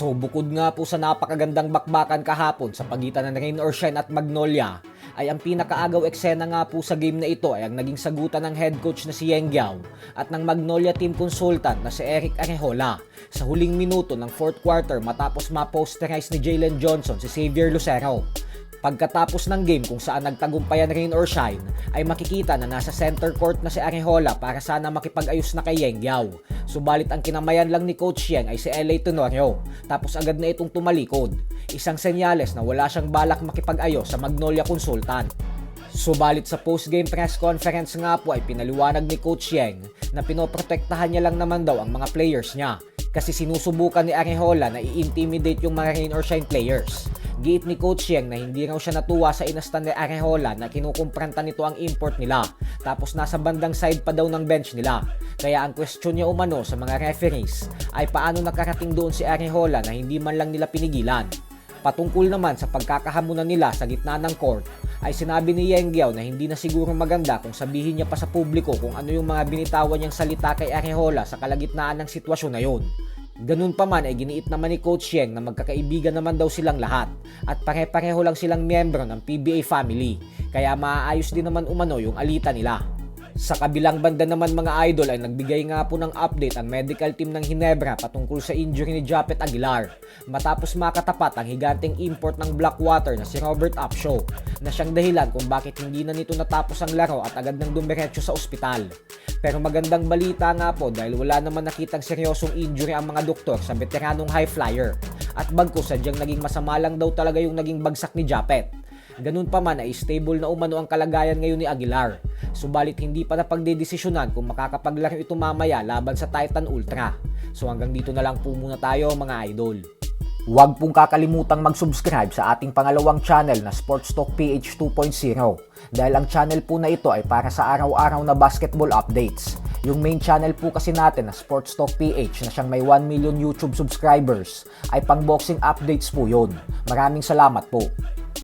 So bukod nga po sa napakagandang bakbakan kahapon sa pagitan ng Rain or Shine at Magnolia, ay ang pinakaagaw eksena nga po sa game na ito ay ang naging sagutan ng head coach na si Yeng Guiao at ng Magnolia team consultant na si Eric Arejola sa huling minuto ng fourth quarter matapos ma-posterize ni Jalen Johnson si Xavier Lucero. Pagkatapos ng game kung saan nagtagumpayan Rain or Shine, ay makikita na nasa center court na si Arejola para sana makipag-ayos na kay Yeng Guiao. Subalit ang kinamayan lang ni Coach Yeng ay si LA Tenorio, tapos agad na itong tumalikod. Isang senyales na wala siyang balak makipag-ayos sa Magnolia Consultant. Subalit sa post-game press conference nga po ay pinaliwanag ni Coach Yeng na pinoprotektahan niya lang naman daw ang mga players niya kasi sinusubukan ni Arejola na i-intimidate yung mga Rain or Shine players. Giit ni Coach Yeng na hindi raw siya natuwa sa inastan ni Arejola na kinukumpranta nito ang import nila tapos nasa bandang side pa daw ng bench nila. Kaya ang question niya umano sa mga referees ay paano nakarating doon si Arejola na hindi man lang nila pinigilan. Patungkol naman sa pagkakahamunan nila sa gitna ng court ay sinabi ni Yeng Guiao na hindi na siguro maganda kung sabihin niya pa sa publiko kung ano yung mga binitawan niyang salita kay Arejola sa kalagitnaan ng sitwasyon na yun. Ganun pa man ay giniit naman ni Coach Yeng na magkakaibigan naman daw silang lahat at pare-pareho lang silang miyembro ng PBA family kaya maaayos din naman umano yung alita nila. Sa kabilang banda naman mga idol ay nagbigay nga po ng update ang medical team ng Ginebra patungkol sa injury ni Japet Aguilar matapos makatapat ang higanteng import ng Blackwater na si Robert Upshaw na siyang dahilan kung bakit hindi na nito natapos ang laro at agad nang dumiretso sa ospital. Pero magandang balita nga po dahil wala naman nakitang seryosong injury ang mga doktor sa veteranong high flyer at bagkus sadyang naging masama lang daw talaga yung naging bagsak ni Japet. Ganun pa man ay stable na umano ang kalagayan ngayon ni Aguilar. Subalit hindi pa napagdedesisyonan kung makakapaglaro ito mamaya laban sa Titan Ultra. So hanggang dito na lang po muna tayo mga idol. Huwag pong kakalimutang mag-subscribe sa ating pangalawang channel na Sports Talk PH 2.0 dahil ang channel po na ito ay para sa araw-araw na basketball updates. Yung main channel po kasi natin na Sports Talk PH na siyang may 1 million YouTube subscribers ay pang boxing updates po yun. Maraming salamat po.